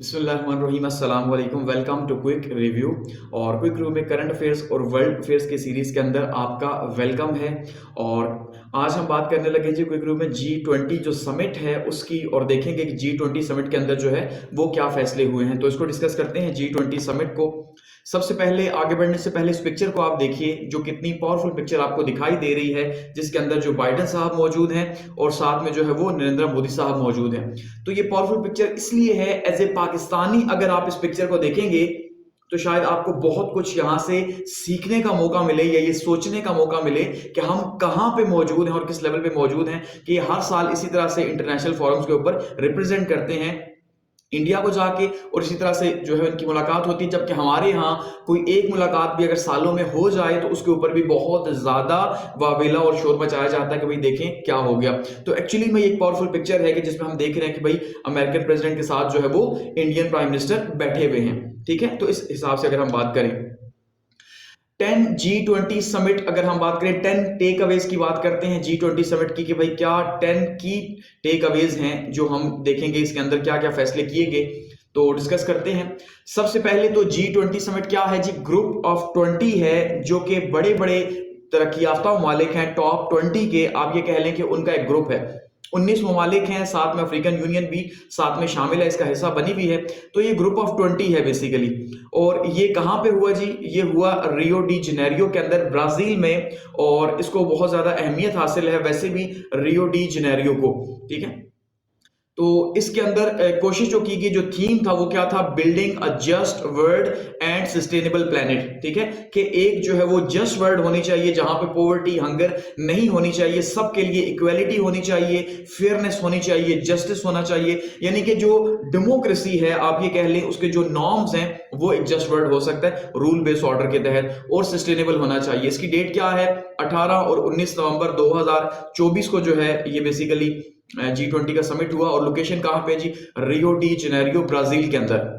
बिस्मिल्लाहिर्रहमानिर्रहीम अस्सलाम वालेकुम। Welcome to quick review. और क्विक रिव्यू में करंट अफेयर्स और वर्ल्ड अफेयर्स की सीरीज़ के अंदर आपका वेलकम है। और आज हम बात करने लगे जी क्विक रिव्यू में G20 जो समिट है उसकी, और देखेंगे कि G20 समिट के अंदर जो है वो क्या फैसले हुए हैं। तो इसको डिस्कस करते हैं G20 समिट को। सबसे पहले आगे बढ़ने से पहले इस पिक्चर को आप देखिए, जो कितनी पावरफुल पिक्चर आपको दिखाई दे रही है, जिसके अंदर जो बाइडेन साहब मौजूद हैं और साथ में जो है वो नरेंद्र मोदी साहब मौजूद हैं। तो ये पावरफुल पिक्चर इसलिए है, एज ए पाकिस्तानी अगर आप इस पिक्चर को देखेंगे तो शायद आपको बहुत कुछ यहां से सीखने का मौका मिले या ये सोचने का मौका मिले कि हम कहां पे मौजूद हैं और किस लेवल पे मौजूद हैं, कि हर साल इसी तरह से इंटरनेशनल फोरम्स के ऊपर रिप्रेजेंट करते हैं इंडिया को जाके, और इसी तरह से जो है उनकी मुलाकात होती है। जबकि हमारे यहाँ कोई एक मुलाकात भी अगर सालों में हो जाए तो उसके ऊपर भी बहुत ज्यादा वावेला और शोर मचाया जाता है कि भाई देखें क्या हो गया। तो एक्चुअली में एक पावरफुल पिक्चर है कि जिसमें हम देख रहे हैं कि भाई अमेरिकन प्रेसिडेंट के साथ जो है वो इंडियन प्राइम मिनिस्टर बैठे हुए हैं। ठीक है, तो इस हिसाब से अगर हम बात करें 10 G20 समिट, अगर हम बात करें 10 टेक अवेज की बात करते हैं G20 समिट की, कि भाई क्या 10 की टेक अवेज हैं जो हम देखेंगे इसके अंदर क्या क्या फैसले किए गए, तो डिस्कस करते हैं। सबसे पहले तो G20 समिट क्या है जी? ग्रुप ऑफ 20 है, जो कि बड़े बड़े तरक्की याफ्ता ममालिक हैं, टॉप 20 के आप ये कह लें कि उनका एक ग्रुप है। 19 ममालिक हैं, साथ में अफ्रीकन यूनियन भी साथ में शामिल है, इसका हिस्सा बनी हुई है। तो ये ग्रुप ऑफ 20 है बेसिकली। और ये कहां पे हुआ जी? ये हुआ रियो डी जनेरियो के अंदर, ब्राजील में। और इसको बहुत ज्यादा अहमियत हासिल है वैसे भी रियो डी जनेरियो को। ठीक है, तो इसके अंदर कोशिश जो की गई, जो थीम था वो क्या था? Building a just world and sustainable planet. ठीक है, कि एक जो है वो जस्ट वर्ल्ड होनी चाहिए जहां पे पॉवर्टी हंगर नहीं होनी चाहिए, सबके लिए इक्वालिटी होनी चाहिए, फेयरनेस होनी चाहिए, जस्टिस होना चाहिए। यानी कि जो डेमोक्रेसी है आप ये कह लें, उसके जो नॉर्म्स हैं वो एक जस्ट वर्ल्ड हो सकता है रूल बेस्ड ऑर्डर के तहत, और सस्टेनेबल होना चाहिए। इसकी डेट क्या है? 18 और 19 नवंबर 2024 को जो है ये बेसिकली G20 का समिट हुआ। और लोकेशन कहां पे जी? रियो डी जेनेरियो, ब्राजील के अंदर।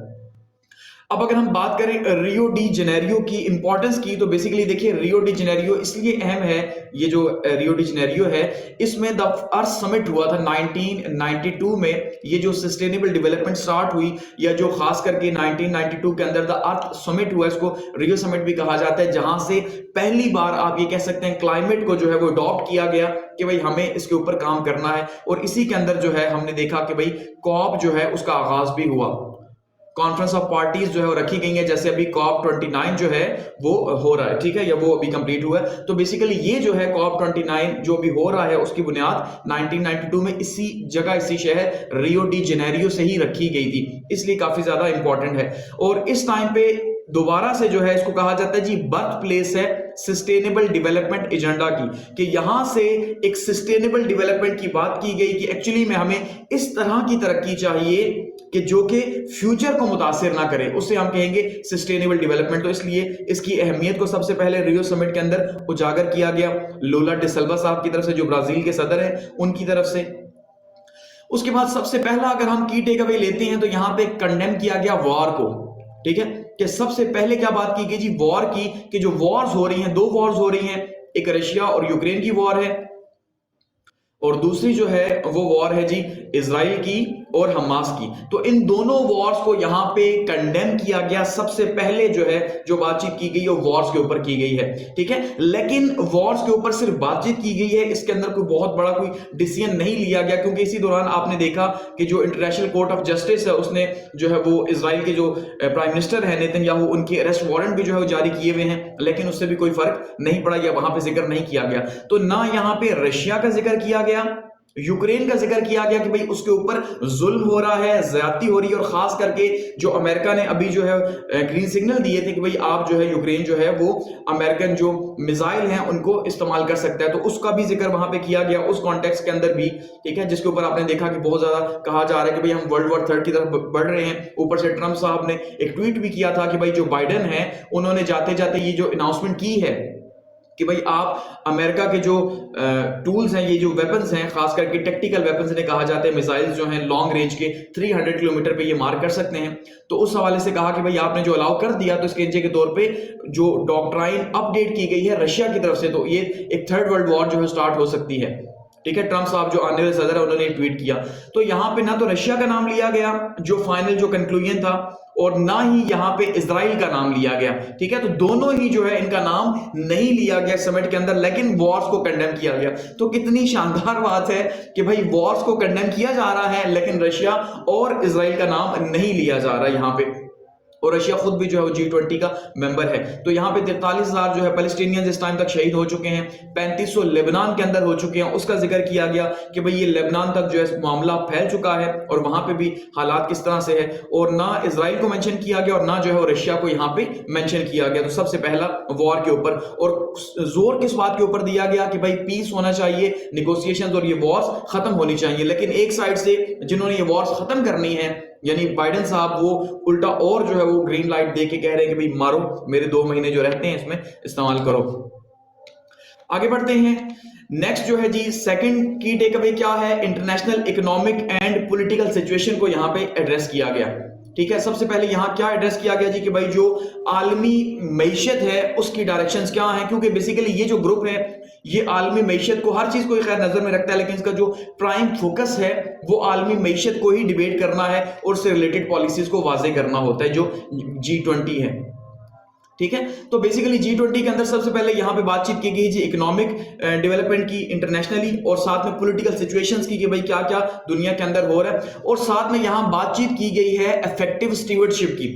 अब अगर हम बात करें रियो डी जेनेरियो की इंपॉर्टेंस की, तो बेसिकली देखिए रियो डी जेनेरियो इसलिए अहम है, ये जो रियो डी जेनेरियो है इसमें द अर्थ समिट हुआ था 1992 में। ये जो सस्टेनेबल डेवलपमेंट स्टार्ट हुई, या जो खास करके 1992 के अंदर द अर्थ समिट हुआ, इसको रियो समिट भी कहा जाता है, जहां से पहली बार आप ये कह सकते हैं क्लाइमेट को जो है वो अडॉप्ट किया गया कि भाई हमें इसके ऊपर काम करना है। और इसी के अंदर जो है हमने देखा कि भाई कॉप जो है उसका आगाज भी हुआ, कॉन्फ्रेंस ऑफ पार्टीज जो है वो रखी गई है। जैसे अभी कॉप 29 जो है वो हो रहा है, ठीक है, या वो अभी कंप्लीट हुआ है। तो बेसिकली ये जो है कॉप 29 जो भी हो रहा है उसकी बुनियाद 1992 में इसी जगह, इसी शहर रियो डी जेनेरियो से ही रखी गई थी, इसलिए काफी ज्यादा इंपॉर्टेंट है। और इस टाइम पे दोबारा से जो है इसको कहा जाता है जी बर्थ प्लेस है सस्टेनेबल डेवलपमेंट एजेंडा की, कि यहां से एक सस्टेनेबल डेवलपमेंट की बात की गई कि एक्चुअली में हमें इस तरह की तरक्की चाहिए कि जो कि फ्यूचर को मुतासिर ना करे, उससे हम कहेंगे सस्टेनेबल डेवलपमेंट। तो इसलिए इसकी अहमियत को सबसे पहले रियो समिट के अंदर उजागर किया गया, लूला डी सिल्वा साहब की तरफ से, जो ब्राजील के सदर हैं, उनकी तरफ से। उसके बाद सबसे पहला अगर हम की टेक अवे लेते हैं तो यहां पे कंडेम किया गया वॉर को। ठीक है, कि सबसे पहले क्या बात की गई जी? वॉर की, कि जो वॉर्स हो रही हैं, दो वॉर्स हो रही हैं, एक रशिया और यूक्रेन की वॉर है, और दूसरी जो है वो वॉर है जी इजराइल की और हमास की। तो इन दोनों वॉर्स को यहां पे कंडेम किया गया। सबसे पहले जो है जो बातचीत की गई वो वॉर्स के ऊपर की गई है। ठीक है, लेकिन वॉर्स के ऊपर सिर्फ बातचीत की गई है, इसके अंदर कोई बहुत बड़ा कोई डिसीजन नहीं लिया गया, क्योंकि इसी दौरान आपने देखा कि जो इंटरनेशनल कोर्ट ऑफ जस्टिस है उसने जो है वो इजराइल के जो प्राइम मिनिस्टर है नेतन्याहू, उनकी अरेस्ट वारंट भी जो है वो जारी किए हुए हैं, लेकिन उससे भी कोई फर्क नहीं पड़ा, या वहां पे जिक्र नहीं किया गया। तो ना यहां पे रशिया का जिक्र किया गया, यूक्रेन का जिक्र किया गया कि भाई उसके ऊपर जुल्म हो रहा है, ज्यादती हो रही है, और खास करके जो अमेरिका ने अभी जो है ग्रीन सिग्नल दिए थे कि भाई आप जो है यूक्रेन जो है वो अमेरिकन जो मिसाइल हैं उनको इस्तेमाल कर सकता है, तो उसका भी जिक्र वहां पे किया गया उस कॉन्टेक्स्ट के अंदर भी। ठीक है, जिसके ऊपर आपने देखा कि बहुत ज्यादा कहा जा रहा है कि भाई हम वर्ल्ड वॉर थर्ड की तरफ बढ़ रहे हैं। ऊपर से ट्रंप साहब ने एक ट्वीट भी किया था कि भाई जो बाइडेन है उन्होंने जाते जाते ये जो अनाउंसमेंट की है कि भाई आप अमेरिका के जो टूल्स हैं, ये जो वेपन्स हैं, खास करके टेक्टिकल वेपन्स इन्हें कहा जाता है, मिसाइल्स जो हैं लॉन्ग रेंज के 300 किलोमीटर पे ये मार कर सकते हैं। तो उस हवाले से कहा कि भाई आपने जो अलाउ कर दिया, तो इसके के तौर पे जो डॉक्ट्राइन अपडेट की गई है रशिया की तरफ से, तो ये एक थर्ड वर्ल्ड वॉर जो है स्टार्ट हो सकती है। ठीक है, ट्रम्प साहब जो आने वाले सदर है उन्होंने ट्वीट किया। तो यहां पे ना तो रशिया का नाम लिया गया जो फाइनल जो कंक्लूजन था, और ना ही यहां पे इजराइल का नाम लिया गया। ठीक है, तो दोनों ही जो है इनका नाम नहीं लिया गया समिट के अंदर, लेकिन वॉर्स को कंडेम किया गया। तो कितनी शानदार बात है कि भाई वॉर्स को कंडेम किया जा रहा है लेकिन रशिया और इजराइल का नाम नहीं लिया जा रहा है यहां पे। और रशिया खुद भी जो है वो G20 का मेंबर है। तो यहाँ पे 43,000 जो है पैलेस्टीनियंस इस टाइम तक शहीद हो चुके हैं, 3500 लेबनान के अंदर हो चुके हैं। उसका जिक्र किया गया कि भाई ये लेबनान तक जो है मामला फैल चुका है और वहां पे भी हालात किस तरह से है। और ना इजराइल को मेंशन किया गया और ना जो है वो रशिया को यहाँ पे मेंशन किया गया। तो सबसे पहला वॉर के ऊपर, और जोर किस बात के ऊपर दिया गया कि भाई पीस होना चाहिए, निगोसिएशंस और ये वॉर्स खत्म होनी चाहिए। लेकिन एक साइड से जिन्होंने ये वॉर्स खत्म करनी है यानी बाइडेन साहब, वो उल्टा और जो है वो ग्रीन लाइट दे के कह रहे हैं कि भाई मारो, मेरे 2 महीने जो रहते हैं इसमें इस्तेमाल करो। आगे बढ़ते हैं। नेक्स्ट जो है जी सेकंड की टेक अवे क्या है, international economic and political situation को यहां पे एड्रेस किया गया। ठीक है, सबसे पहले यहां क्या एड्रेस किया गया जी कि भाई जो आलमी मईशत है उसकी डायरेक्शंस क्या हैं, क्योंकि बेसिकली ये जो ग्रुप है ये आलमी मईशत को, हर चीज को खैर नजर में रखता है, लेकिन इसका जो प्राइम फोकस है वो आलमी मईशत को ही डिबेट करना है और उससे रिलेटेड पॉलिसीज को वाजे करना होता है, जो G20 है। ठीक है, तो बेसिकली G20 के अंदर सबसे पहले यहां पे बातचीत की गई जी इकोनॉमिक डेवलपमेंट की इंटरनेशनली, और साथ में पॉलिटिकल सिचुएशंस की कि भाई क्या क्या दुनिया के अंदर हो रहा है, और साथ में यहां बातचीत की गई है इफेक्टिव स्टीवर्डशिप की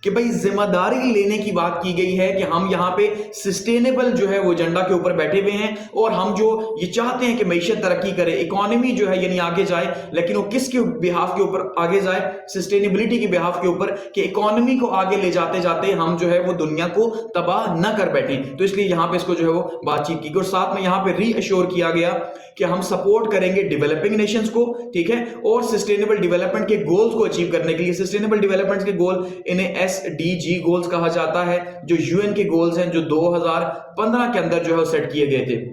कि भाई जिम्मेदारी लेने की बात की गई है कि हम यहाँ पे सस्टेनेबल जो है वो एजेंडा के ऊपर बैठे हुए हैं और हम जो ये चाहते हैं कि मईशत तरक्की करे, इकोनॉमी जो है यानी आगे जाए, लेकिन वो किसके बिहाफ के ऊपर आगे जाए, सस्टेनेबिलिटी के बिहाफ के ऊपर, कि इकोनॉमी को आगे ले जाते जाते हम जो है वो दुनिया को तबाह न कर बैठे। तो इसलिए यहां पे इसको जो है वो बातचीत की, और साथ में यहां पे रीअश्योर किया गया कि हम सपोर्ट करेंगे डेवलपिंग नेशंस को, ठीक है, और सस्टेनेबल डेवलपमेंट के गोल्स को अचीव करने के लिए। सस्टेनेबल डेवलपमेंट के गोल इन्हें SDG गोल्स कहा जाता है, जो UN के गोल्स हैं, जो 2015 के अंदर जो है सेट किए गए थे।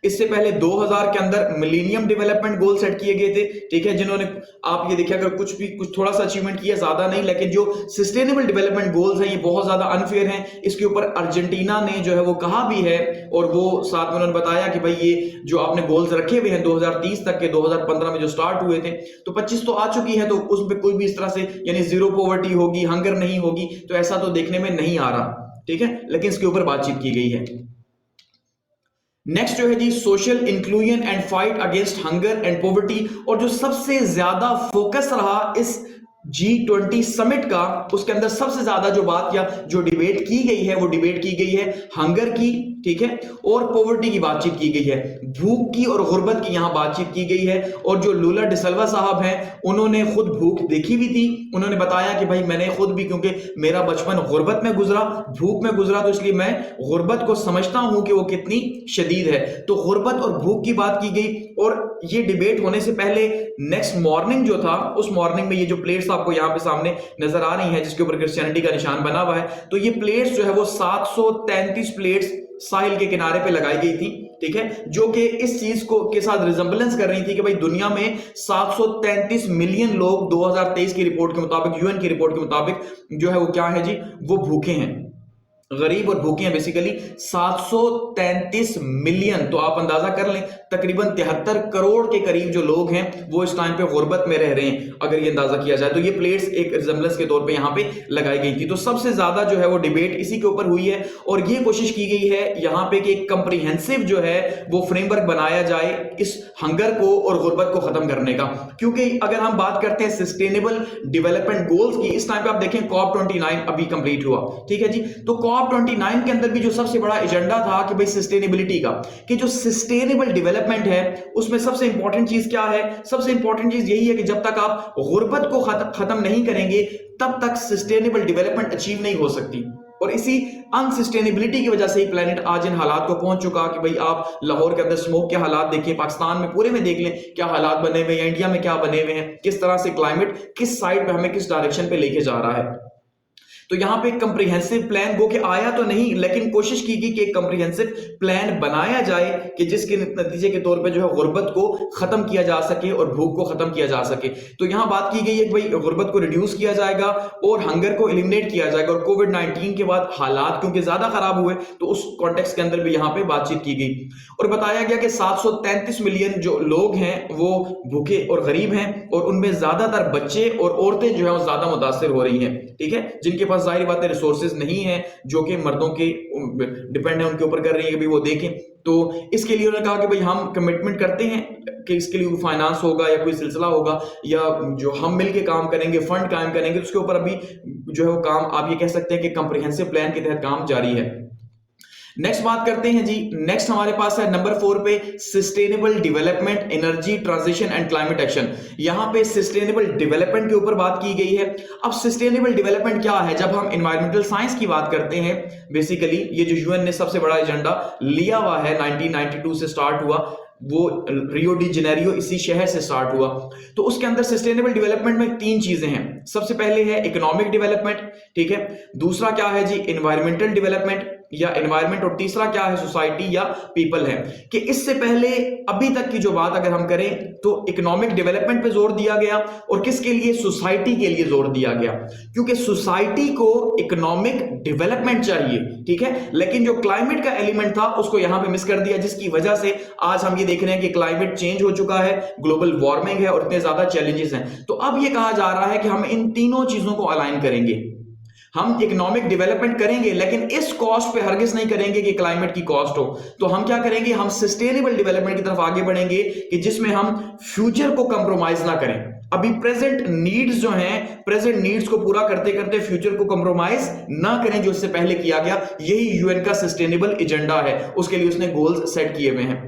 इससे पहले 2000 के अंदर मिलेनियम डेवलपमेंट गोल सेट किए गए थे। ठीक है, जिन्होंने आप ये देखिए अगर कुछ थोड़ा सा अचीवमेंट किया, ज्यादा नहीं, लेकिन जो सस्टेनेबल डेवलपमेंट गोल्स हैं ये बहुत ज्यादा अनफेयर हैं। इसके ऊपर अर्जेंटीना ने जो है वो कहा भी है, और वो साथ में उन्होंने बताया कि भाई ये जो आपने गोल्स रखे हुए हैं 2030 तक के, 2015 में जो स्टार्ट हुए थे, तो 25 तो आ चुकी है, तो उसमें कोई भी इस तरह से यानी जीरो पॉवर्टी होगी, हंगर नहीं होगी, तो ऐसा तो देखने में नहीं आ रहा। ठीक है, लेकिन इसके ऊपर बातचीत की गई है। नेक्स्ट जो है जी social inclusion and fight against hunger and poverty, और जो सबसे ज्यादा फोकस रहा इस G20 समिट का, उसके अंदर सबसे ज्यादा जो बात या जो डिबेट की गई है वो डिबेट की गई है हंगर की, ठीक है, और पॉवर्टी की बातचीत की गई है, भूख की और गुर्बत की यहां बातचीत की गई है। और जो लूला डिसल्वा साहब हैं उन्होंने खुद भूख देखी भी थी, उन्होंने बताया कि भाई मैंने खुद भी, क्योंकि मेरा बचपन गुर्बत में गुजरा, भूख में गुजरा, तो इसलिए मैं गुर्बत को समझता हूं कि वो कितनी शदीद है। तो गुर्बत और भूख की बात की गई, और ये डिबेट होने से पहले नेक्स्ट मॉर्निंग जो था, उस मॉर्निंग में ये जो प्लेट्स आपको यहां पे सामने नजर आ रही हैं जिसके ऊपर क्रिश्चियनिटी का निशान बना हुआ है, तो ये प्लेट्स जो है वो 733 प्लेट्स साहिल के किनारे पे लगाई गई थी। ठीक है, जो कि इस चीज को के साथ रिजेंबलेंस कर रही थी कि भाई दुनिया में 733 मिलियन लोग 2023 की रिपोर्ट के मुताबिक, UN की रिपोर्ट के मुताबिक जो है वो क्या है जी, वो भूखे हैं, गरीब और भूखे हैं। बेसिकली 733 मिलियन, तो आप अंदाजा कर लें तकरीबन 73 करोड़ के करीब जो लोग हैं वो इस टाइम पे गुर्बत में रह रहे हैं, अगर ये अंदाजा किया जाए तो। ये प्लेट्स एक रिजेंबलेंस के तौर पे यहाँ पे लगाई गई थी। तो सबसे ज्यादा जो है वो डिबेट इसी के ऊपर हुई है, और ये कोशिश की गई है यहाँ पे कि एक कंप्रीहेंसिव जो है वो फ्रेमवर्क बनाया जाए इस हंगर को और गुर्बत को खत्म करने का। क्योंकि अगर हम बात करते हैं सस्टेनेबल डेवलपमेंट गोल्स की, इस टाइम पे आप देखें COP29 अभी कंप्लीट हुआ, ठीक है जी, तो COP29 के अंदर भी जो सबसे बड़ा एजेंडा था कि भाई सस्टेनेबिलिटी का, कि जो सस्टेनेबल डेवलपमेंट है उसमें सबसे इंपॉर्टेंट चीज क्या है, सबसे इंपॉर्टेंट चीज यही है कि जब तक आप गुर्बत को खत्म नहीं करेंगे तब तक सस्टेनेबल डेवलपमेंट अचीव नहीं हो सकती। और इसी अनसस्टेनेबिलिटी की वजह से ही प्लेनेट आज इन हालात को पहुंच चुका कि भाई आप लाहौर के अंदर स्मोक के हालात देखिए, पाकिस्तान में पूरे में देख लें क्या हालात बने हुए हैं, इंडिया में क्या बने हुए हैं, किस तरह से क्लाइमेट किस साइड पे हमें किस डायरेक्शन पे लेके जा रहा है। तो यहां पे कंप्रिहेंसिव प्लान गो के आया तो नहीं, लेकिन कोशिश की गई कि एक कंप्रिहेंसिव प्लान बनाया जाए कि जिसके नतीजे के तौर पे जो है गुर्बत को खत्म किया जा सके और भूख को खत्म किया जा सके। तो यहां बात की गई है कि भाई गुर्बत को रिड्यूस किया जाएगा और हंगर को एलिमिनेट किया जाएगा। और कोविड-19 के बाद हालात क्योंकि ज्यादा खराब हुए तो उस कॉन्टेक्स्ट के अंदर भी यहां पे बातचीत की गई और बताया गया कि 733 मिलियन जो लोग हैं वो भूखे और गरीब हैं और उनमें ज्यादातर बच्चे और औरतें जो है वो ज्यादा मुतासिर हो रही हैं, ठीक है, जिनके पास जाहिर बात है रिसोर्सेज नहीं है, जो कि मर्दों के डिपेंड है उनके ऊपर कर रही है कि वो देखें। तो इसके लिए उन्होंने कहा कि भाई हम कमिटमेंट करते हैं कि इसके लिए फाइनेंस होगा या कोई सिलसिला होगा या जो हम मिलके काम करेंगे, फंड कायम करेंगे, उसके ऊपर अभी जो है वो काम आप ये कह सकते हैं कि कंप्रिहेंसिव प्लान के तहत काम जारी है। नेक्स्ट बात करते हैं जी, नेक्स्ट हमारे पास है नंबर 4 पे sustainable development, energy transition and climate action. यहां पे सस्टेनेबल डेवलपमेंट के ऊपर बात की गई है। अब सस्टेनेबल डेवलपमेंट क्या है? जब हम एनवायरमेंटल साइंस की बात करते हैं, बेसिकली ये जो यूएन ने सबसे बड़ा एजेंडा लिया हुआ है 1992 से स्टार्ट हुआ, वो रियो डी जेनेरियो इसी शहर से स्टार्ट हुआ। तो उसके अंदर सस्टेनेबल डेवलपमेंट में 3 चीजें हैं। सबसे पहले है इकोनॉमिक डेवलपमेंट, ठीक है, दूसरा क्या है जी एनवायरमेंटल डेवलपमेंट या एनवायरमेंट, और तीसरा क्या है सोसाइटी या पीपल है। कि इससे पहले अभी तक की जो बात अगर हम करें तो इकोनॉमिक डेवलपमेंट पे जोर दिया गया और किसके लिए? सोसाइटी के लिए जोर दिया गया, क्योंकि सोसाइटी को इकोनॉमिक डेवलपमेंट चाहिए, ठीक है, लेकिन जो क्लाइमेट का एलिमेंट था उसको यहां पे मिस कर दिया, जिसकी वजह से आज हम ये देख रहे हैं कि क्लाइमेट चेंज हो चुका है, ग्लोबल वार्मिंग है और इतने ज्यादा चैलेंजेस हैं। तो अब ये कहा जा रहा है कि हम इन तीनों चीजों को अलाइन करेंगे। हम इकोनॉमिक डेवलपमेंट करेंगे लेकिन इस कॉस्ट पे हरगिज नहीं करेंगे कि क्लाइमेट की कॉस्ट हो। तो हम क्या करेंगे? हम सस्टेनेबल डेवलपमेंट की तरफ आगे बढ़ेंगे कि जिसमें हम फ्यूचर को कंप्रोमाइज ना करें। अभी प्रेजेंट नीड्स जो हैं, प्रेजेंट नीड्स को पूरा करते करते फ्यूचर को कंप्रोमाइज ना करें, जो इससे पहले किया गया। यही यूएन का सस्टेनेबल एजेंडा है, उसके लिए उसने गोल्स सेट किए हुए हैं।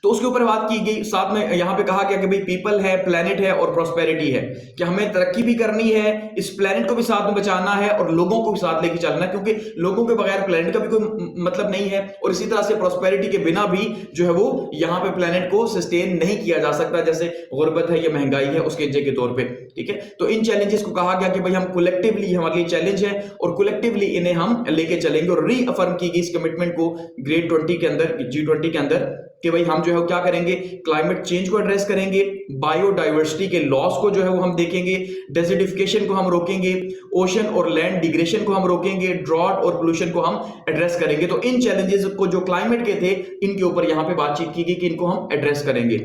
तो उसके ऊपर बात की गई, साथ में यहां पे कहा गया कि भाई पीपल है, प्लेनेट है और प्रोस्पेरिटी है, कि हमें तरक्की भी करनी है, इस प्लेनेट को भी साथ में बचाना है और लोगों को भी साथ लेके चलना है, क्योंकि लोगों के बगैर प्लेनेट का भी कोई मतलब नहीं है। और इसी तरह से प्रोस्पेरिटी के बिना भी जो है वो यहाँ पे प्लेनेट को सस्टेन नहीं किया जा सकता, जैसे गुर्बत है या महंगाई है उसके वजह के तौर पर, ठीक है। तो इन चैलेंजेस को कहा गया कि भाई हम कलेक्टिवली, हमारे लिए चैलेंज है और कलेक्टिवली इन्हें हम लेके चलेंगे। और रीअफर्म की गई इस कमिटमेंट को ग्रेड 20 के अंदर, G20 के अंदर, कि भाई हम जो है क्या करेंगे? क्लाइमेट चेंज को एड्रेस करेंगे, बायोडाइवर्सिटी के लॉस को जो है वो हम देखेंगे, डेजर्टिफिकेशन को हम रोकेंगे, ओशन और लैंड डिग्रेडेशन को हम रोकेंगे, ड्रॉट और पोल्यूशन को हम एड्रेस करेंगे। तो इन चैलेंजेस को जो क्लाइमेट के थे, इनके ऊपर यहां पे बातचीत की गई कि इनको हम एड्रेस करेंगे।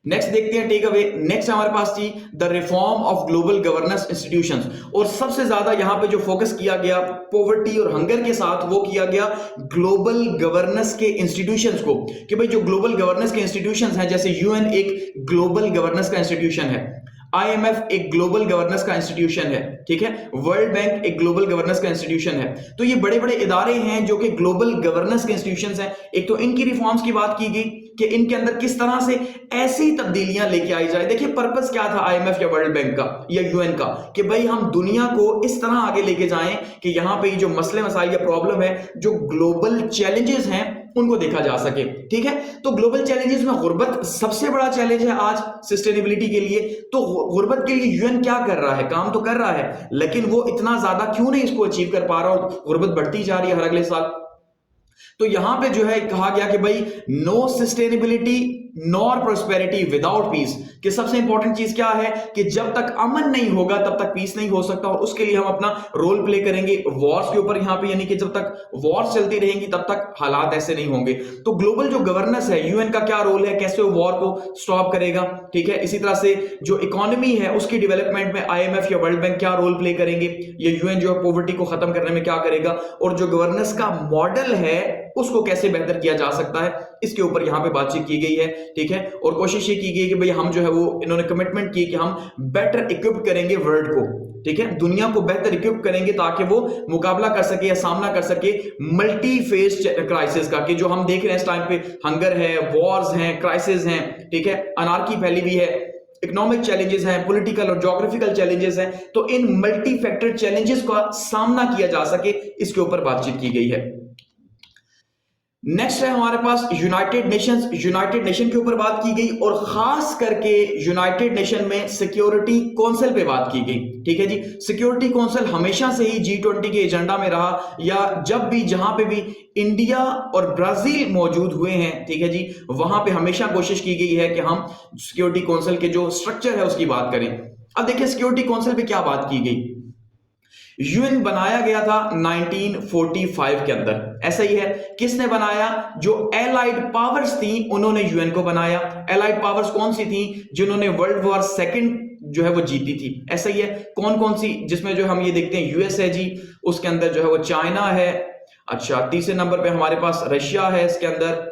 नेक्स्ट देखते हैं टेक अवे। नेक्स्ट हमारे पास थी the reform of global governance institutions, और सबसे ज्यादा यहां पे जो फोकस किया गया पॉवर्टी और हंगर के साथ, वो किया गया ग्लोबल गवर्नेंस के इंस्टीट्यूशंस को, कि भाई जो ग्लोबल गवर्नेंस के इंस्टीट्यूशंस हैं, जैसे यूएन एक ग्लोबल गवर्नेंस का इंस्टीट्यूशन है, आईएमएफ एक ग्लोबल गवर्नेंस का इंस्टीट्यूशन है, ठीक है, वर्ल्ड बैंक एक ग्लोबल गवर्नेंस का इंस्टीट्यूशन है। तो ये बड़े बड़े इदारे हैं जो कि ग्लोबल गवर्नेंस के इंस्टीट्यूशंस हैं। एक तो इनकी रिफॉर्म्स की बात की गई कि इनके अंदर किस तरह से ऐसी तब्दीलियां लेके आई जाए। देखिए पर्पस क्या था आईएमएफ या वर्ल्ड बैंक का या यूएन का, कि भाई हम दुनिया को इस तरह आगे लेके जाएं कि यहां पे जो मसले मसाइल या प्रॉब्लम है, जो ग्लोबल चैलेंजेस हैं, उनको देखा जा सके, ठीक है। तो ग्लोबल चैलेंजेस में गुर्बत सबसे बड़ा चैलेंज है आज सस्टेनेबिलिटी के लिए। तो गुर्बत के लिए यूएन क्या कर रहा है? काम तो कर रहा है, लेकिन वो इतना ज्यादा क्यों नहीं इसको अचीव कर पा रहा और गुर्बत बढ़ती जा रही है हर अगले साल। तो यहां पे जो है कहा गया कि भाई no sustainability nor prosperity without peace, कि सबसे इंपॉर्टेंट चीज क्या है कि जब तक अमन नहीं होगा तब तक पीस नहीं हो सकता, और उसके लिए हम अपना रोल प्ले करेंगे वॉर्स के ऊपर यहां पे, यानी कि जब तक वॉर्स चलती रहेंगी तब तक हालात ऐसे नहीं होंगे। तो ग्लोबल जो गवर्नेंस है, यूएन का क्या रोल है, कैसे वो वॉर को स्टॉप करेगा, ठीक है। इसी तरह से जो इकोनॉमी है उसकी डेवलपमेंट में आईएमएफ या वर्ल्ड बैंक क्या रोल प्ले करेंगे, ये यूएन जो है पॉवर्टी को खत्म करने में क्या करेगा, और जो गवर्नेंस का मॉडल है उसको कैसे बेहतर किया जा सकता है, इसके ऊपर यहां पे बातचीत की गई है, ठीक है। और कोशिश ये की गई कि भाई हम जो है वो, इन्होंने कमिटमेंट की कि हम बेटर इक्विप करेंगे वर्ल्ड को, ठीक है, दुनिया को बेहतर इक्विप करेंगे ताकि वो मुकाबला कर सके या सामना कर सके मल्टी फेज क्राइसिस का, कि जो हम देख रहे हैं इस टाइम पे, हंगर है, वॉर्स हैं, क्राइसिस हैं, ठीक है, अनार्की फैली हुई है, इकोनॉमिक चैलेंजेस हैं, पॉलिटिकल और ज्योग्राफिकल चैलेंजेस हैं। तो इन मल्टी फैक्टर चैलेंजेस का सामना किया जा सके, इसके ऊपर बातचीत की गई है। नेक्स्ट है हमारे पास यूनाइटेड नेशंस। यूनाइटेड नेशन के ऊपर बात की गई और खास करके यूनाइटेड नेशन में सिक्योरिटी काउंसिल पे बात की गई। ठीक है जी, सिक्योरिटी काउंसिल हमेशा से ही G20 के एजेंडा में रहा, या जब भी जहां पे भी इंडिया और ब्राजील मौजूद हुए हैं, ठीक है जी, वहां पे हमेशा कोशिश की गई है कि हम सिक्योरिटी काउंसिल के जो स्ट्रक्चर है उसकी बात करें। अब देखिए सिक्योरिटी काउंसिल पे क्या बात की गई। यूएन बनाया गया था 1945 के अंदर, ऐसा ही है। किसने बनाया? जो एलाइड पावर्स थी उन्होंने यूएन को बनाया। एलाइड पावर्स कौन सी थी? जिन्होंने वर्ल्ड वॉर सेकंड जो है वो जीती थी, ऐसा ही है। कौन कौन सी? जिसमें जो हम ये देखते हैं यूएस है जी, उसके अंदर जो है वो चाइना है, अच्छा तीसरे नंबर पे हमारे पास रशिया है, इसके अंदर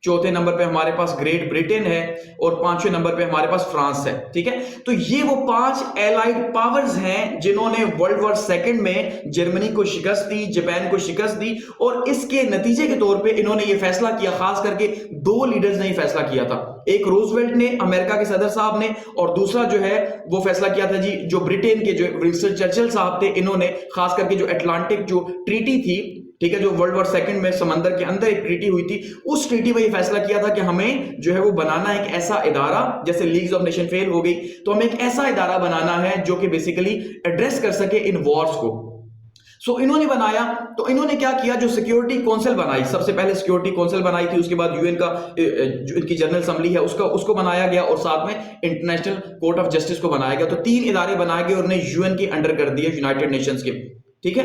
चौथे नंबर पे हमारे पास ग्रेट ब्रिटेन है और पांचवें नंबर पे हमारे पास फ्रांस है। ठीक है, तो ये वो 5 एलाइड पावर्स हैं जिन्होंने वर्ल्ड वॉर सेकंड में जर्मनी को शिकस्त दी, जापान को शिकस्त दी, और इसके नतीजे के तौर पे इन्होंने ये फैसला किया, खास करके 2 लीडर्स ने ये फैसला किया था। एक रूजवेल्ट ने, अमेरिका के सदर साहब ने, और दूसरा जो है वो फैसला किया था जी जो ब्रिटेन के जो विंस्टन चर्चिल साहब थे, इन्होंने खास करके जो अटलांटिक जो ट्रीटी थी, ठीक है, जो वर्ल्ड वॉर सेकंड में समंदर के अंदर एक ट्रीटी हुई थी, उस ट्रीटी में ये फैसला किया था कि हमें जो है वो बनाना एक ऐसा इदारा, जैसे लीग्स ऑफ नेशन फेल हो गई तो हमें एक ऐसा इदारा बनाना है जो कि बेसिकली एड्रेस कर सके इन वॉर्स को। सो इन्होंने बनाया, तो इन्होंने क्या किया, जो सिक्योरिटी काउंसिल बनाई, सबसे पहले सिक्योरिटी काउंसिल बनाई थी, उसके बाद यूएन का जो इनकी जनरल असेंबली है उसको बनाया गया, और साथ में इंटरनेशनल कोर्ट ऑफ जस्टिस को बनाया गया। तो 3 इदारे बनाए गए और उन्हें यूएन के अंडर कर दिए, यूनाइटेड नेशंस के। ठीक है,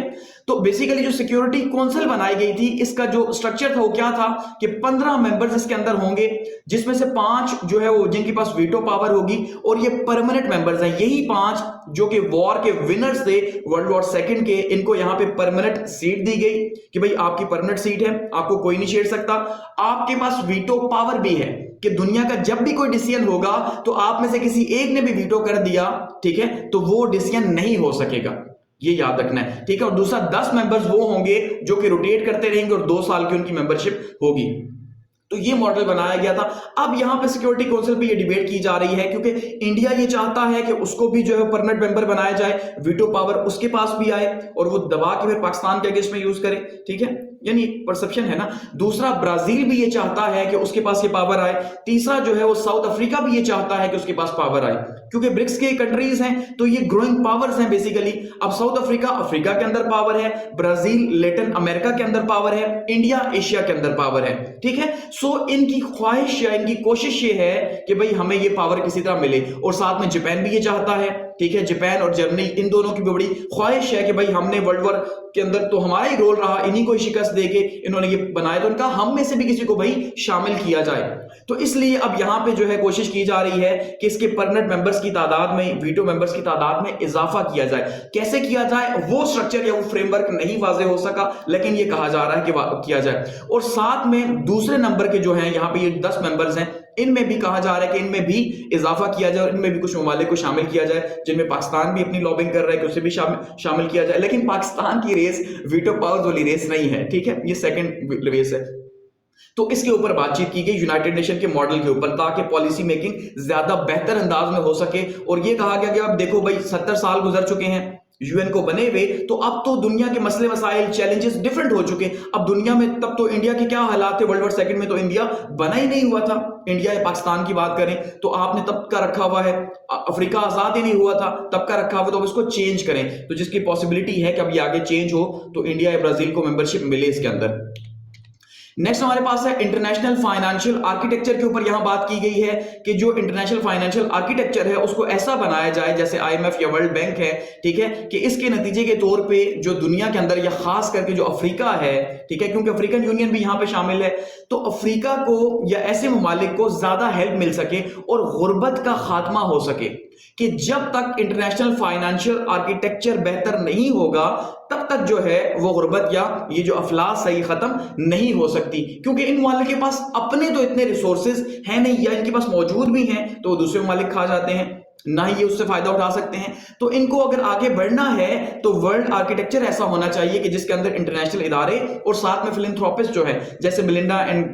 तो बेसिकली जो सिक्योरिटी काउंसिल बनाई गई थी, इसका जो स्ट्रक्चर था वो क्या था कि 15 मेंबर्स इसके अंदर होंगे, जिसमें से 5 जो है वो जिनके पास वीटो पावर होगी, और ये परमानेंट मेंबर्स हैं। यही 5 जो कि वॉर के विनर्स थे वर्ल्ड वॉर सेकंड के, इनको यहां पे परमानेंट सीट दी गई कि भाई आपकी परमानेंट सीट है, आपको कोई नहीं छेड़ सकता। आपके पास वीटो पावर भी है कि दुनिया का जब भी कोई डिसीजन होगा तो आप में से किसी एक ने भी वीटो कर दिया, ठीक है, तो वो डिसीजन नहीं हो सकेगा, ये याद रखना है। ठीक है, और दूसरा 10 मेंबर्स वो होंगे जो कि रोटेट करते रहेंगे और 2 साल की उनकी मेंबरशिप होगी। तो ये मॉडल बनाया गया था। अब यहां पे सिक्योरिटी काउंसिल पे ये डिबेट की जा रही है क्योंकि इंडिया ये चाहता है कि उसको भी जो है परमानेंट मेंबर बनाया जाए, वीटो पावर उसके पास भी आए और वो दबा के फिर पाकिस्तान के अगेंस्ट में यूज करे। ठीक है, यानी परसेप्शन है ना। दूसरा, ब्राजील भी ये चाहता है कि उसके पास ये पावर आए। तीसरा जो है वो साउथ अफ्रीका भी ये चाहता है कि उसके पास पावर आए, क्योंकि ब्रिक्स के कंट्रीज हैं तो ये ग्रोइंग पावर्स हैं बेसिकली। अब साउथ अफ्रीका अफ्रीका के अंदर पावर है, ब्राजील लेटिन अमेरिका के अंदर पावर है, इंडिया एशिया के अंदर पावर है। ठीक है, सो इनकी ख्वाहिश या इनकी कोशिश ये है कि भाई हमें ये पावर किसी तरह मिले, और साथ में जापान भी ये चाहता है। ठीक है, जापान और जर्मनी इन दोनों की भी बड़ी ख्वाहिश है कि भाई हमने वर्ल्ड वॉर के अंदर तो हमारा ही रोल रहा, इन्हीं को शिकस्त देके इन्होंने ये बनाया, तो उनका हम में से भी किसी को भाई शामिल किया जाए। तो इसलिए अब यहां पे जो है कोशिश की जा रही है कि इसके परमानेंट मेंबर्स की तादाद में, वीटो मेंबर्स की तादाद में इजाफा किया जाए। कैसे किया जाए वो स्ट्रक्चर या वो फ्रेमवर्क नहीं वाजे हो सका, लेकिन ये कहा जा रहा है कि किया जाए। और साथ में दूसरे नंबर के जो है यहाँ पे ये 10 मेंबर्स हैं, इनमें भी कहा जा रहा है कि इनमें भी इजाफा किया जाए और इनमें भी कुछ ममालिक को शामिल किया जाए, जिनमें पाकिस्तान भी अपनी लॉबिंग कर रहा है कि उसे भी शामिल किया जाए। लेकिन पाकिस्तान की रेस वीटो पावर वाली रेस नहीं है, ठीक है, ये सेकंड रेस है। तो इसके ऊपर बातचीत की गई यूनाइटेड नेशन के मॉडल के ऊपर, ताकि पॉलिसी मेकिंग ज्यादा बेहतर अंदाज में हो सके। और ये कहा गया कि अब देखो भाई 70 साल गुजर चुके हैं यूएन को बने हुए, तो अब तो दुनिया के मसले मसाइल चैलेंजेस डिफरेंट हो चुके। अब दुनिया में, तब तो इंडिया के क्या हालात थे वर्ल्ड वॉर सेकंड में, तो इंडिया बना ही नहीं हुआ था। इंडिया या पाकिस्तान की बात करें तो आपने तब का रखा हुआ है, अफ्रीका आजाद ही नहीं हुआ था तब का रखा हुआ, तो अब इसको चेंज करें। तो जिसकी पॉसिबिलिटी है कि अब ये आगे चेंज हो तो इंडिया या ब्राजील को मेंबरशिप मिले इसके अंदर। नेक्स्ट हमारे पास है इंटरनेशनल फाइनेंशियल आर्किटेक्चर के ऊपर यहां बात की गई है कि जो इंटरनेशनल फाइनेंशियल आर्किटेक्चर है उसको ऐसा बनाया जाए जैसे आईएमएफ या वर्ल्ड बैंक है। ठीक है, कि इसके नतीजे के तौर पे जो दुनिया के अंदर या खास करके जो अफ्रीका है, ठीक है, क्योंकि अफ्रीकन यूनियन भी यहां पे शामिल है, तो अफ्रीका को या ऐसे ममालिक को ज्यादा हेल्प मिल सके और गुर्बत का खात्मा हो सके। कि जब तक इंटरनेशनल फाइनेंशियल आर्किटेक्चर बेहतर नहीं होगा तब तक जो है वो गुर्बत या ये जो अफलास है ये खत्म नहीं हो सकती, क्योंकि इन ममालिक के पास अपने तो इतने रिसोर्सेज हैं नहीं, या इनके पास मौजूद भी हैं तो वो दूसरे ममालिक खा जाते हैं, ना ही ये उससे फायदा उठा सकते हैं। तो इनको अगर आगे बढ़ना है तो वर्ल्ड आर्किटेक्चर ऐसा होना चाहिए कि जिसके अंदर इंटरनेशनल इदारे और साथ में फिलैंथ्रोपिस्ट जो है, जैसे मिलिंडा एंड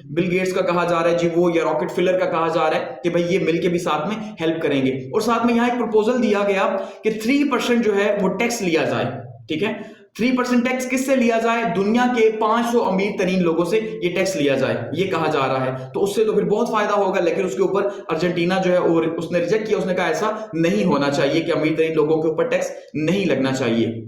बिल गेट्स का कहा जा रहा है जी वो, या रॉकेट फिलर का कहा जा रहा है कि भाई ये मिलके भी साथ में हेल्प करेंगे। और साथ में यहां एक प्रपोजल दिया गया कि 3% जो है वो टैक्स लिया जाए। ठीक है, 3% टैक्स किससे लिया जाए? दुनिया के 500 अमीर तरीन लोगों से ये टैक्स लिया जाए, ये कहा जा रहा है। तो उससे तो फिर बहुत फायदा होगा, लेकिन उसके ऊपर अर्जेंटीना जो है और उसने रिजेक्ट किया, उसने कहा ऐसा नहीं होना चाहिए कि अमीर तरीन लोगों के ऊपर टैक्स नहीं लगना चाहिए।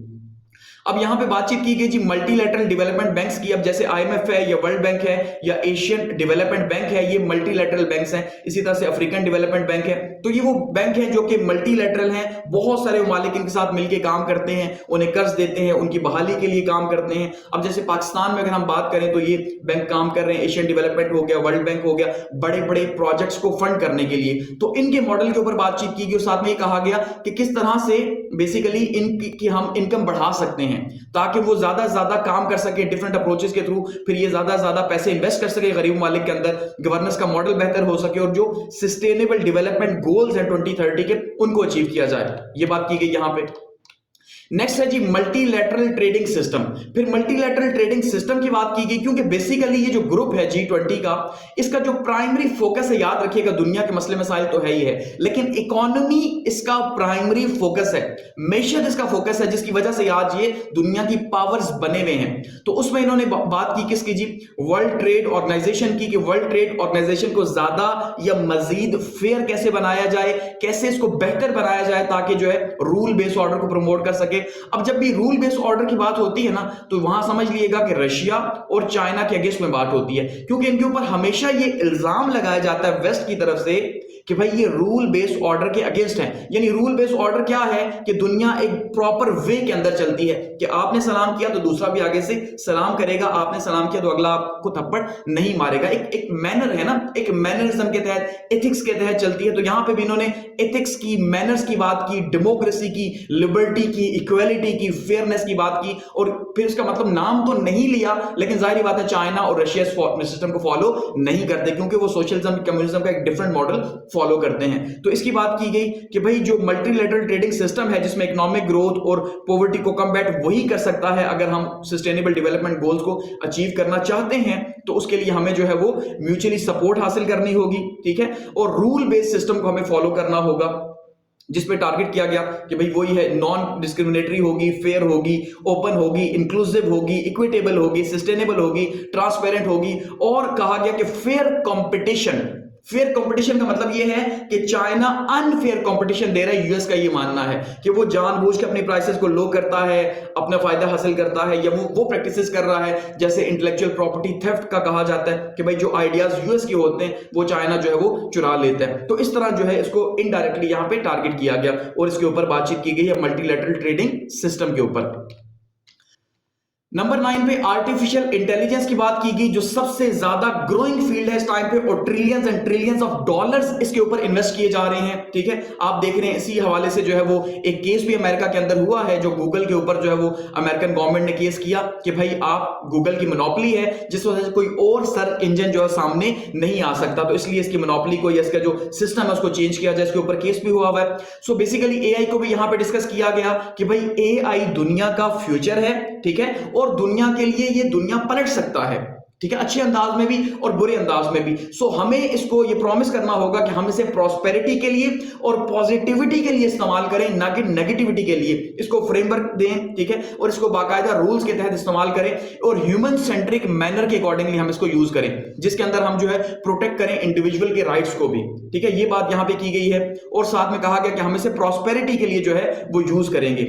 अब यहां पे बातचीत की गई जी मल्टीलैटरल डेवलपमेंट बैंक्स की। अब जैसे आईएमएफ है या वर्ल्ड बैंक है या एशियन डेवलपमेंट बैंक है, ये मल्टीलैटरल बैंक्स हैं। इसी तरह से अफ्रीकन डेवलपमेंट बैंक है। तो ये वो बैंक हैं जो कि मल्टीलैटरल हैं, बहुत सारे ममालिक इनके साथ मिलकर काम करते हैं, उन्हें कर्ज देते हैं, उनकी बहाली के लिए काम करते हैं। अब जैसे पाकिस्तान में अगर हम बात करें तो ये बैंक काम कर रहे हैं, एशियन डेवलपमेंट हो गया, वर्ल्ड बैंक हो गया, बड़े बड़े प्रोजेक्ट्स को फंड करने के लिए। तो इनके मॉडल के ऊपर बातचीत की गई और साथ में ये कहा गया कि किस तरह से बेसिकली इनकी हम इनकम बढ़ा सकते हैं ताकि वो ज्यादा से ज्यादा काम कर सके डिफरेंट अप्रोचेस के थ्रू, फिर ये ज्यादा से ज्यादा पैसे इन्वेस्ट कर सके गरीब मालिक के अंदर, गवर्नेंस का मॉडल बेहतर हो सके और जो सस्टेनेबल डेवलपमेंट गोल्स हैं 2030 के उनको अचीव किया जाए। ये बात की गई यहां पे। नेक्स्ट है जी मल्टीलैटरल ट्रेडिंग सिस्टम। फिर मल्टीलैटरल ट्रेडिंग सिस्टम की बात की गई क्योंकि बेसिकली ये जो ग्रुप है G20 का, इसका जो प्राइमरी फोकस है, याद रखिएगा दुनिया के मसले मसाइल तो है ही है, लेकिन इकोनॉमी इसका प्राइमरी फोकस है, मैशत इसका फोकस है, जिसकी वजह से आज ये दुनिया की पावर्स बने हुए हैं। तो उसमें इन्होंने बात की किसकी जी? वर्ल्ड ट्रेड ऑर्गेनाइजेशन की, कि वर्ल्ड ट्रेड ऑर्गेनाइजेशन को ज्यादा या मजीद फेयर कैसे बनाया जाए, कैसे इसको बेहतर बनाया जाए ताकि जो है रूल बेस्ड ऑर्डर को प्रमोट कर सके। अब जब भी रूल बेस्ड ऑर्डर की बात होती है ना, तो वहां समझ लीजिएगा कि रशिया और चाइना के अगेंस्ट में बात होती है, क्योंकि इनके ऊपर हमेशा ये इल्जाम लगाया जाता है वेस्ट की तरफ से कि भाई ये रूल बेस्ड ऑर्डर के अगेंस्ट है। यानी रूल बेस्ड ऑर्डर क्या है कि दुनिया एक प्रॉपर वे के अंदर चलती है कि आपने सलाम किया तो दूसरा भी आगे से सलाम करेगा, आपने सलाम किया तो अगला आपको थप्पड़ नहीं मारेगा। एक मैनर है ना, एक मैनरिज्म के तहत, एथिक्स के तहत चलती है। तो यहां पे भी इन्होंने एथिक्स की, मैनर्स की बात की, डेमोक्रेसी की, लिबर्टी की, इक्वालिटी की, फेयरनेस की बात की, और फिर इसका मतलब नाम तो नहीं लिया, लेकिन जाहिर बात है चाइना और रशिया इस सिस्टम को फॉलो नहीं करते क्योंकि वो सोशलिज्म कम्युनिज्म का एक डिफरेंट मॉडल फॉलो करते हैं। तो इसकी बात की गई कि भाई जो मल्टीलैटरल ट्रेडिंग सिस्टम है जिसमें इकोनॉमिक ग्रोथ और पॉवर्टी को कम्बैट वही कर सकता है अगर हम सस्टेनेबल डेवलपमेंट गोल्स को अचीव करना चाहते हैं, तो उसके लिए हमें जो है वो म्यूचुअली सपोर्ट हासिल करनी होगी, ठीक है, और रूल बेस्ड सिस्टम को हमें फॉलो करना होगा जिसपे टारगेट किया गया कि भाई वही है, नॉन डिस्क्रिमिनेटरी होगी, फेयर होगी, ओपन होगी, इंक्लूसिव होगी, इक्विटेबल होगी, सस्टेनेबल होगी, ट्रांसपेरेंट होगी, और कहा गया कि फेयर कंपटीशन। फेयर कंपटीशन का मतलब यह है कि चाइना अनफेयर कंपटीशन दे रहा है, यूएस का ये मानना है कि वो जानबूझ के अपनी प्राइसेस को लो करता है, अपना फायदा हासिल करता है, या वो प्रैक्टिसेस कर रहा है जैसे इंटेलेक्चुअल प्रॉपर्टी थेफ्ट का कहा जाता है कि भाई जो आइडियाज यूएस के होते हैं वो चाइना जो है वो चुरा लेता है। तो इस तरह जो है इसको इनडायरेक्टली यहां पे टारगेट किया गया और इसके ऊपर बातचीत की गई है मल्टीलैटरल ट्रेडिंग सिस्टम के ऊपर। नंबर 9 पे आर्टिफिशियल इंटेलिजेंस की बात की गई जो सबसे ज्यादा ग्रोइंग फील्ड है इस टाइम पे, और trillions and trillions of dollars इसके ऊपर इन्वेस्ट किए जा रहे हैं, ठीक है। आप देख रहे हैं इसी हवाले से जो है वो एक केस भी अमेरिका के अंदर हुआ है जो गूगल के ऊपर जो है वो अमेरिकन गवर्नमेंट ने केस किया कि भाई आप गूगल की मोनोपोली है जिस वजह से कोई और सर्च इंजन जो है सामने नहीं आ सकता, तो इसलिए इसकी मोनोपोली को या इसका जो सिस्टम है उसको चेंज किया जाए। इसके ऊपर केस भी हुआ है। सो बेसिकली एआई को भी यहां पे डिस्कस किया गया कि भाई एआई दुनिया का फ्यूचर है, ठीक है, और दुनिया के लिए ये दुनिया पलट सकता है, ठीक है, अच्छे अंदाज में भी और बुरे अंदाज में भी। सो हमें इसको ये प्रॉमिस करना होगा कि हम इसे प्रॉस्पेरिटी के लिए और पॉजिटिविटी के लिए इस्तेमाल करें, ना कि नेगेटिविटी के लिए। इसको फ्रेमवर्क दें, ठीक है, और इसको बाकायदा रूल्स के तहत इस्तेमाल करें और ह्यूमन सेंट्रिक मैनर के अकॉर्डिंगली हम इसको यूज करें, जिसके अंदर हम जो है प्रोटेक्ट करें इंडिविजुअल के राइट्स को भी, ठीक है। ये बात यहां पे की गई है और साथ में कहा गया कि हम इसे प्रॉस्पेरिटी के लिए जो है वो यूज करेंगे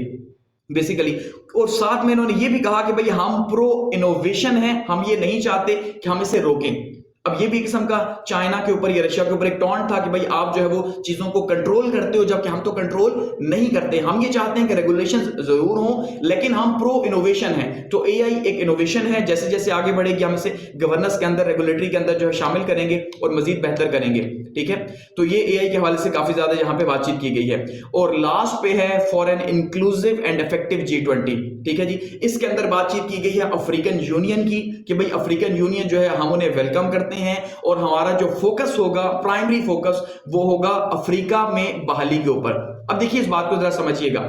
बेसिकली। और साथ में इन्होंने ये भी कहा कि भाई हम प्रो इनोवेशन हैं, हम ये नहीं चाहते कि हम इसे रोकें। अब ये भी किस्म का चाइना के ऊपर या रशिया के ऊपर एक टॉन्ट था कि भाई आप जो है वो चीजों को कंट्रोल करते हो, जबकि हम तो कंट्रोल नहीं करते। हम ये चाहते हैं कि रेगुलेशन जरूर हो लेकिन हम प्रो इनोवेशन हैं। तो एआई एक इनोवेशन है, जैसे जैसे आगे बढ़ेगी हम इसे गवर्नेंस के अंदर, रेगुलेटरी के अंदर जो है शामिल करेंगे और मजीद बेहतर करेंगे, ठीक है। तो ये एआई के हवाले से काफी ज्यादा यहाँ पे बातचीत की गई है। और लास्ट पे है for an inclusive and effective G20, ठीक है जी। इसके अंदर बातचीत की गई है अफ्रीकन यूनियन की कि भाई अफ्रीकन यूनियन जो है हम उन्हें वेलकम करते हैं और हमारा जो फोकस होगा, प्राइमरी फोकस, वो होगा अफ्रीका में बहाली के ऊपर। अब देखिए इस बात को जरा समझिएगा,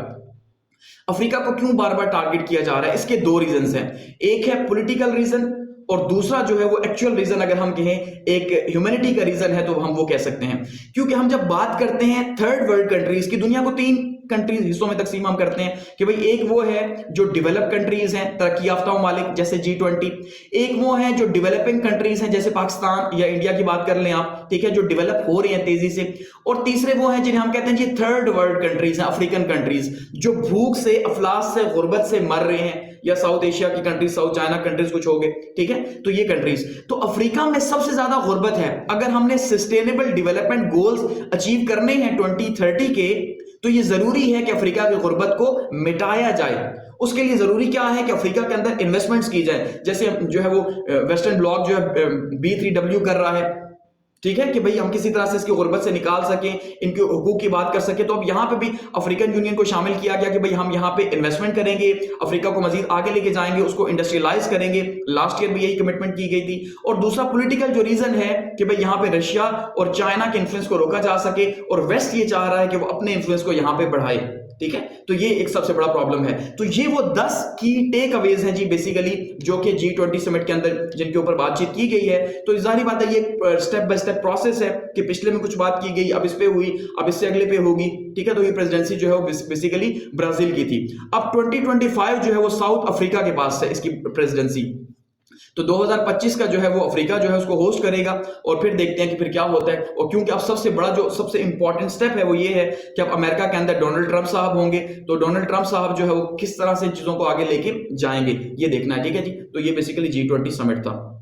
अफ्रीका को क्यों बार बार टारगेट किया जा रहा है? इसके दो रीजंस हैं, एक है पॉलिटिकल रीजन और दूसरा जो है वो एक्चुअल रीजन, अगर हम कहें एक ह्यूमैनिटी का रीजन है तो हम वो कह सकते हैं। क्योंकि हम जब बात करते हैं थर्ड वर्ल्ड कंट्रीज की, दुनिया को 3 कंट्रीज हिस्सों में तकसीम हम करते हैं कि भाई एक वो है जो डेवलप कंट्रीज हैं, तरक्की याफ्ता ममालिक जैसे G20, एक वो है जो डेवलपिंग कंट्रीज हैं जैसे पाकिस्तान या इंडिया की बात कर लें आप, ठीक है, जो डेवलप हो रही हैं तेजी से, और तीसरे वो हैं जिन्हें हम कहते हैं जी थर्ड वर्ल्ड कंट्रीज हैं, अफ्रीकन कंट्रीज जो भूख से, अफलास से, गुर्बत से मर रहे हैं, या साउथ एशिया की कंट्रीज, साउथ चाइना कंट्रीज कुछ हो गए, ठीक है। तो ये कंट्रीज, तो अफ्रीका में सबसे ज्यादा गुर्बत है। अगर हमने सस्टेनेबल डेवलपमेंट गोल्स अचीव करने हैं 2030 के, तो ये जरूरी है कि अफ्रीका की गुर्बत को मिटाया जाए। उसके लिए जरूरी क्या है कि अफ्रीका के अंदर इन्वेस्टमेंट्स की जाए, जैसे जो है वो वेस्टर्न ब्लॉक जो है B3W कर रहा है, ठीक है, कि भाई हम किसी तरह से इसकी गुर्बत से निकाल सकें, इनके हुकूक की बात कर सकें। तो अब यहां पे भी अफ्रीकन यूनियन को शामिल किया गया कि भाई हम यहां पे इन्वेस्टमेंट करेंगे, अफ्रीका को मजीद आगे लेके जाएंगे, उसको इंडस्ट्रियलाइज करेंगे। लास्ट ईयर भी यही कमिटमेंट की गई थी। और दूसरा पॉलिटिकल जो रीजन है कि भाई यहां पे रशिया और चाइना के इन्फ्लुएंस को रोका जा सके, और वेस्ट ये चाह रहा है कि वो अपने इन्फ्लुएंस को यहां पे बढ़ाए, ठीक है। तो ये एक सबसे बड़ा प्रॉब्लम है। तो ये वो 10 की टेक अवेज हैं जी बेसिकली, जो कि G20 समिट के अंदर जिनके ऊपर बातचीत की गई है। तो जाहिर बात है ये स्टेप बाय स्टेप प्रोसेस है कि पिछले में कुछ बात की गई, अब इस पे हुई, अब इससे अगले पे होगी, ठीक है। तो ये प्रेसिडेंसी जो है वो बेसिकली ब्राजील की थी। अब 2025 जो है वो साउथ अफ्रीका के पास है इसकी प्रेसिडेंसी। तो 2025 का जो है वो अफ्रीका जो है उसको होस्ट करेगा, और फिर देखते हैं कि फिर क्या होता है। और क्योंकि अब सबसे बड़ा जो सबसे इंपॉर्टेंट स्टेप है वो ये है कि अब अमेरिका के अंदर डोनाल्ड ट्रंप साहब होंगे, तो डोनाल्ड ट्रंप साहब जो है वो किस तरह से चीजों को आगे लेके जाएंगे, ये देखना है, ठीक है जी। तो ये बेसिकली G20 समिट था।